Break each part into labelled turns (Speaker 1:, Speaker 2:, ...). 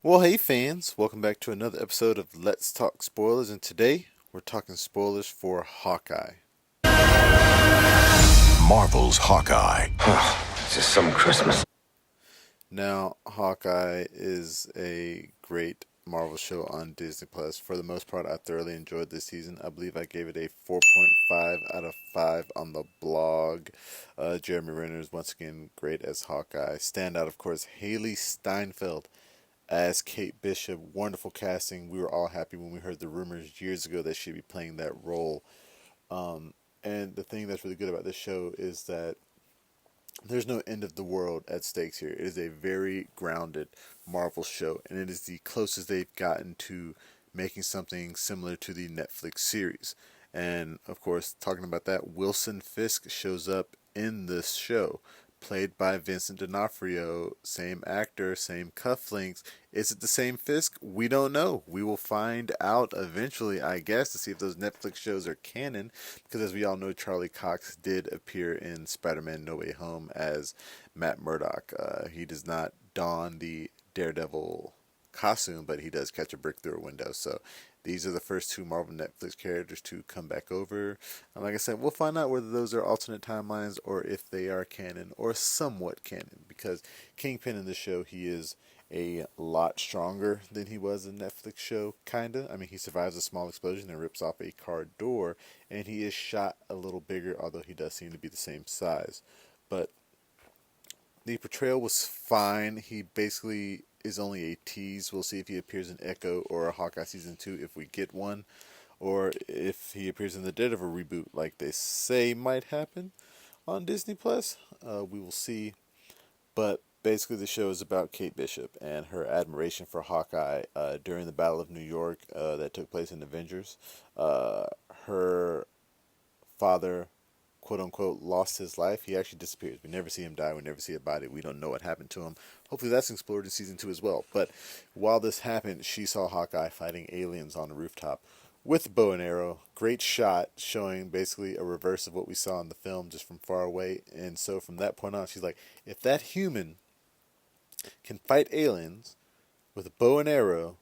Speaker 1: Well, hey fans, welcome back to another episode of Let's Talk Spoilers, and today we're talking spoilers for Hawkeye.
Speaker 2: Marvel's Hawkeye.
Speaker 3: It's just some Christmas.
Speaker 1: Now, Hawkeye is a great Marvel show on Disney Plus. For the most part, I thoroughly enjoyed this season. I believe I gave it a 4.5 out of 5 on the blog. Jeremy Renner is once again great as Hawkeye. Standout, of course, Hailee Steinfeld as Kate Bishop. Wonderful casting. We were all happy when we heard the rumors years ago that she'd be playing that role. And the thing that's really good about this show is that there's no end of the world at stakes here. It is a very grounded Marvel show, and it is the closest they've gotten to making something similar to the Netflix series. And of course, talking about that, Wilson Fisk shows up in this show, played by Vincent D'Onofrio, same actor, same cufflinks. Is it the same Fisk? We don't know. We will find out eventually, I guess, to see if those Netflix shows are canon. Because as we all know, Charlie Cox did appear in Spider-Man No Way Home as Matt Murdock. He does not don the Daredevil costume, but he does catch a brick through a window. So these are the first two Marvel Netflix characters to come back over. And like I said, we'll find out whether those are alternate timelines or if they are canon or somewhat canon. Because Kingpin in the show, he is a lot stronger than he was in the Netflix show, kinda. I mean, he survives a small explosion and rips off a car door, and he is shot a little bigger, although he does seem to be the same size. But the portrayal was fine. He basically is only a tease. We'll see if he appears in Echo or Hawkeye Season 2 if we get one, or if he appears in the Daredevil reboot like they say might happen on Disney Plus. We will see. But basically the show is about Kate Bishop and her admiration for Hawkeye during the Battle of New York that took place in Avengers. Her father, quote unquote, lost his life. He actually disappears. We never see him die. We never see a body. We don't know what happened to him. Hopefully that's explored in season 2 as well. But while this happened, she saw Hawkeye fighting aliens on a rooftop with a bow and arrow. Great shot, showing basically a reverse of what we saw in the film, just from far away. And so from that point on, she's like, if that human can fight aliens with a bow and arrow,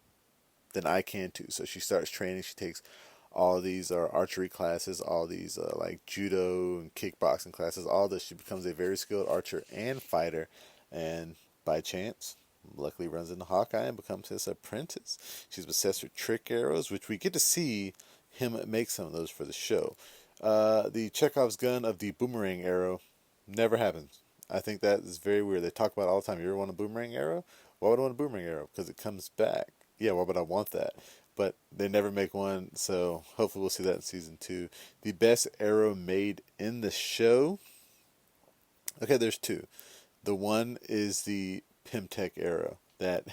Speaker 1: then I can too. So she starts training. She takes all these archery classes, all these like judo and kickboxing classes, all this. She becomes a very skilled archer and fighter, and by chance, luckily runs into Hawkeye and becomes his apprentice. She's obsessed with trick arrows, which we get to see him make some of those for the show. The Chekhov's gun of the boomerang arrow never happens. I think that is very weird. They talk about it all the time. You ever want a boomerang arrow? Why would I want a boomerang arrow? Because it comes back. Yeah, why would I want that? But they never make one, so hopefully we'll see that in season 2. The best arrow made in the show. Okay, there's two. The one is the Pimtech arrow that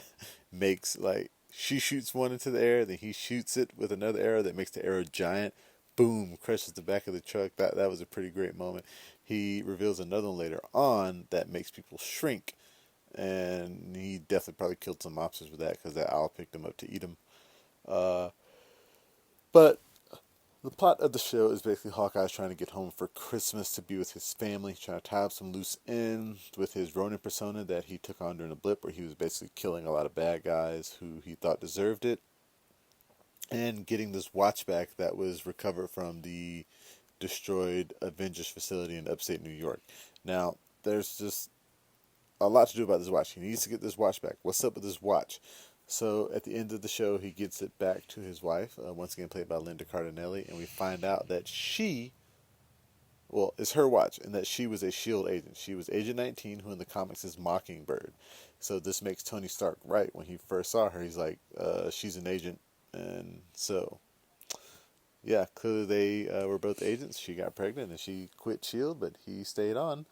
Speaker 1: makes, like, she shoots one into the air, then he shoots it with another arrow that makes the arrow giant. Boom, crushes the back of the truck. That was a pretty great moment. He reveals another one later on that makes people shrink, and he definitely probably killed some mobsters with that because that owl picked him up to eat him. But the plot of the show is basically Hawkeye's trying to get home for Christmas to be with his family, trying to tie up some loose ends with his Ronin persona that he took on during a blip where he was basically killing a lot of bad guys who he thought deserved it, and getting this watch back that was recovered from the destroyed Avengers facility in upstate New York. Now, there's just a lot to do about this watch. He needs to get this watch back. What's up with this watch? So at the end of the show, he gets it back to his wife, once again played by Linda Cardellini, and we find out that it's her watch, and that she was a S.H.I.E.L.D. agent. She was Agent 19, who in the comics is Mockingbird. So this makes Tony Stark right. When he first saw her, he's like, she's an agent. And so, yeah, clearly they were both agents. She got pregnant, and she quit S.H.I.E.L.D., but he stayed on.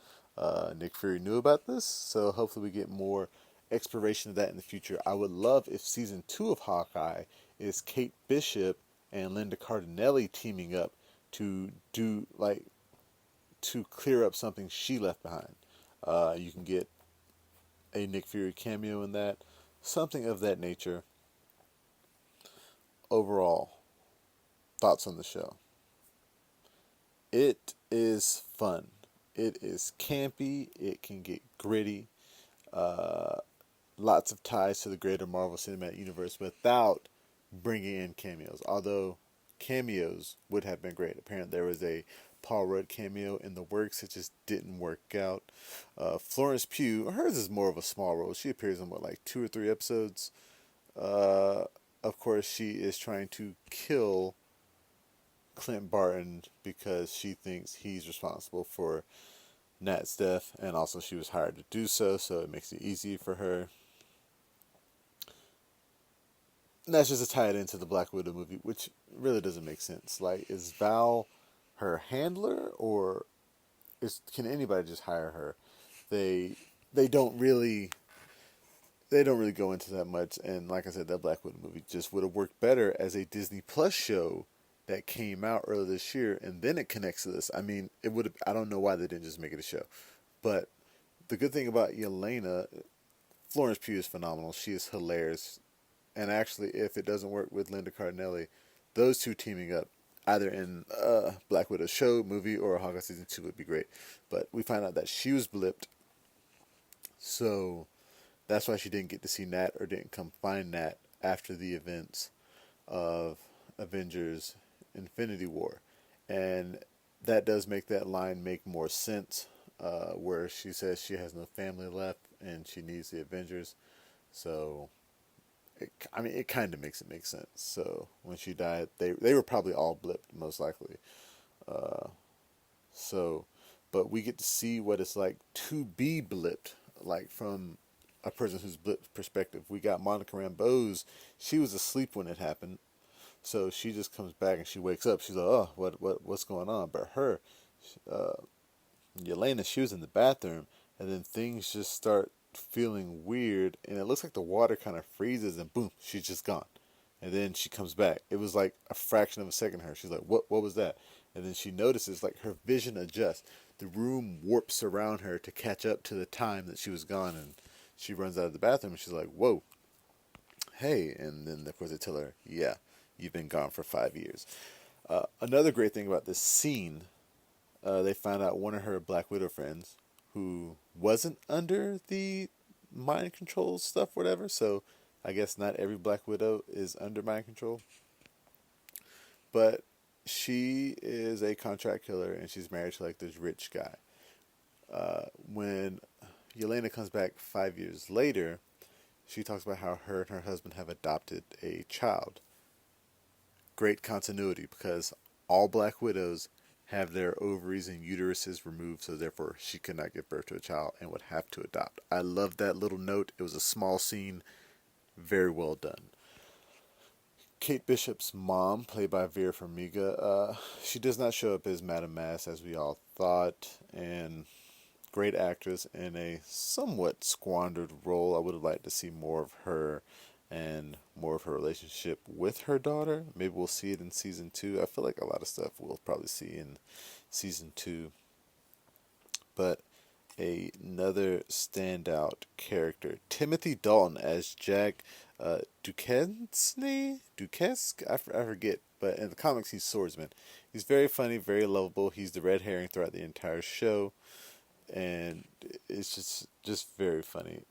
Speaker 1: Nick Fury knew about this, so hopefully we get more exploration of that in the future. I would love if season 2 of Hawkeye is Kate Bishop and Linda Cardellini teaming up to to clear up something she left behind. You can get a Nick Fury cameo in that, something of that nature. Overall, thoughts on the show? It is fun. It is campy. It can get gritty. lots of ties to the greater Marvel Cinematic Universe without bringing in cameos. Although cameos would have been great. Apparently, there was a Paul Rudd cameo in the works. It just didn't work out. Florence Pugh, hers is more of a small role. She appears in what, like 2 or 3 episodes. Uh, of course, she is trying to kill Clint Barton because she thinks he's responsible for Nat's death, and also she was hired to do so, so it makes it easy for her. And that's just to tie it into the Black Widow movie, which really doesn't make sense. Like, is Val her handler, or can anybody just hire her? They they don't really go into that much, and like I said, that Black Widow movie just would have worked better as a Disney Plus show that came out earlier this year, and then it connects to this. I mean, it would have. I don't know why they didn't just make it a show, but the good thing about Yelena, Florence Pugh is phenomenal. She is hilarious, and actually, if it doesn't work with Linda Cardellini, those two teaming up, either in Black Widow show, movie, or Hawkeye season 2 would be great. But we find out that she was blipped, so that's why she didn't get to see Nat or didn't come find Nat after the events of Avengers Infinity War. And that does make that line make more sense, where she says she has no family left and she needs the Avengers. So, it kind of makes it make sense. So, when she died, they were probably all blipped, most likely. So, but we get to see what it's like to be blipped, like from a person who's blipped perspective. We got Monica Rambeau's. She was asleep when it happened, so she just comes back and she wakes up. She's like, "Oh, what's going on?" But her, Yelena, she was in the bathroom, and then things just start feeling weird, and it looks like the water kind of freezes, and boom, she's just gone. And then she comes back. It was like a fraction of a second. Her, she's like, "What was that?" And then she notices like her vision adjusts. The room warps around her to catch up to the time that she was gone, and she runs out of the bathroom. And she's like, "Whoa, hey!" And then of course they tell her, "Yeah, you've been gone for 5 years." Another great thing about this scene, they find out one of her Black Widow friends who wasn't under the mind control stuff, whatever. So I guess not every Black Widow is under mind control, but she is a contract killer and she's married to like this rich guy. When Yelena comes back 5 years later, she talks about how her and her husband have adopted a child. Great continuity, because all Black Widows have their ovaries and uteruses removed, so therefore she could not give birth to a child and would have to adopt. I love that little note. It was a small scene, very well done. Kate Bishop's mom, played by Vera Farmiga, she does not show up as Madame Mass as we all thought, and great actress in a somewhat squandered role. I would have liked to see more of her and more of her relationship with her daughter. Maybe we'll see it in season 2. I feel like a lot of stuff we'll probably see in season 2. But another standout character, Timothy Dalton as Jack Duquesne? I forget. But in the comics, he's Swordsman. He's very funny, very lovable. He's the red herring throughout the entire show, and it's just very funny.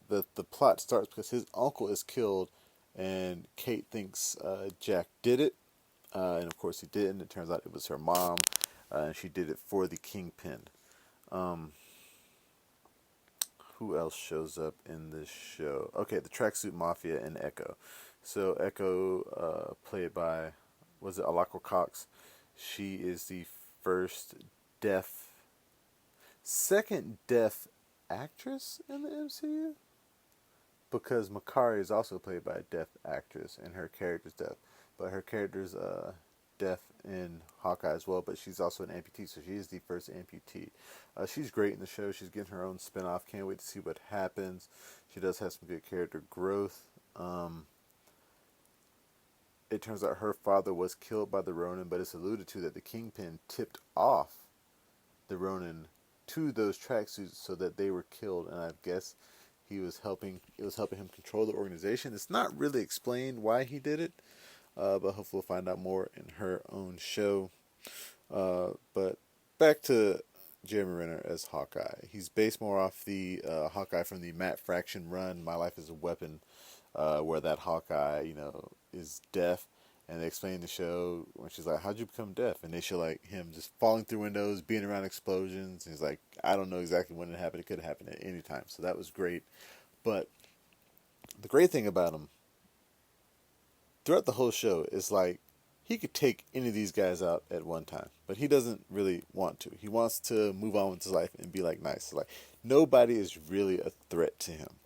Speaker 1: The plot starts because his uncle is killed, and Kate thinks Jack did it, and of course he didn't. It turns out it was her mom, and she did it for the Kingpin. Who else shows up in this show? Okay, the Tracksuit Mafia and Echo. So Echo, played by, was it Alaqua Cox? She is the second deaf actress in the MCU, because Makari is also played by a deaf actress, and her character's deaf. But her character's deaf in Hawkeye as well, but she's also an amputee, so she is the first amputee. She's great in the show. She's getting her own spinoff. Can't wait to see what happens. She does have some good character growth. It turns out her father was killed by the Ronin, but it's alluded to that the Kingpin tipped off the Ronin to those tracksuits so that they were killed, and I guess it was helping him control the organization. It's not really explained why he did it, but hopefully we'll find out more in her own show. But back to Jeremy Renner as Hawkeye. He's based more off the Hawkeye from the Matt Fraction run, My Life as a Weapon, where that Hawkeye, is deaf. And they explain the show when she's like, "How'd you become deaf?" And they show like him just falling through windows, being around explosions. And he's like, "I don't know exactly when it happened. It could have happened at any time." So that was great. But the great thing about him throughout the whole show is like he could take any of these guys out at one time, but he doesn't really want to. He wants to move on with his life and be like nice. Like nobody is really a threat to him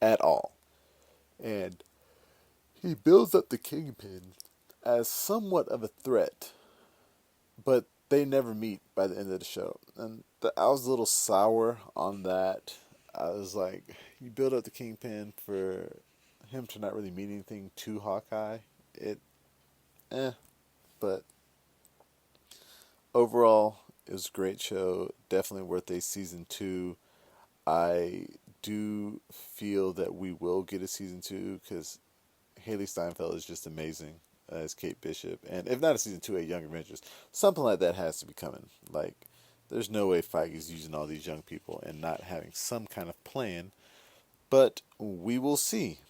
Speaker 1: at all. And he builds up the Kingpin as somewhat of a threat, but they never meet by the end of the show. And I was a little sour on that. I was like, you build up the Kingpin for him to not really mean anything to Hawkeye. Eh. But overall, it was a great show. Definitely worth a season 2. I do feel that we will get a season 2 because Hailee Steinfeld is just amazing as Kate Bishop. And if not a season 2, a Young Avengers. Something like that has to be coming. Like, there's no way Feige's using all these young people and not having some kind of plan. But we will see.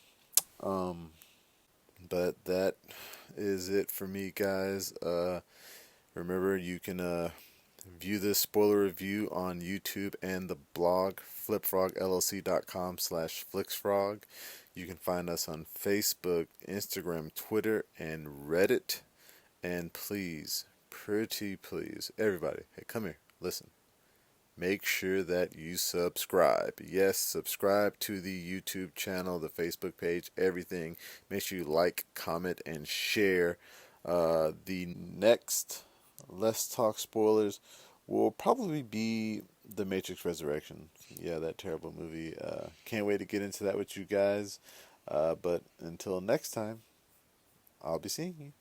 Speaker 1: But that is it for me, guys. Remember, you can view this spoiler review on YouTube and the blog, flipfrogllc.com/flixfrog. You can find us on Facebook, Instagram, Twitter, and Reddit. And please, pretty please, everybody, hey, come here, listen. Make sure that you subscribe. Yes, subscribe to the YouTube channel, the Facebook page, everything. Make sure you like, comment, and share. The next Let's Talk Spoilers will probably be The Matrix Resurrection. Yeah, that terrible movie. Can't wait to get into that with you guys. But until next time, I'll be seeing you.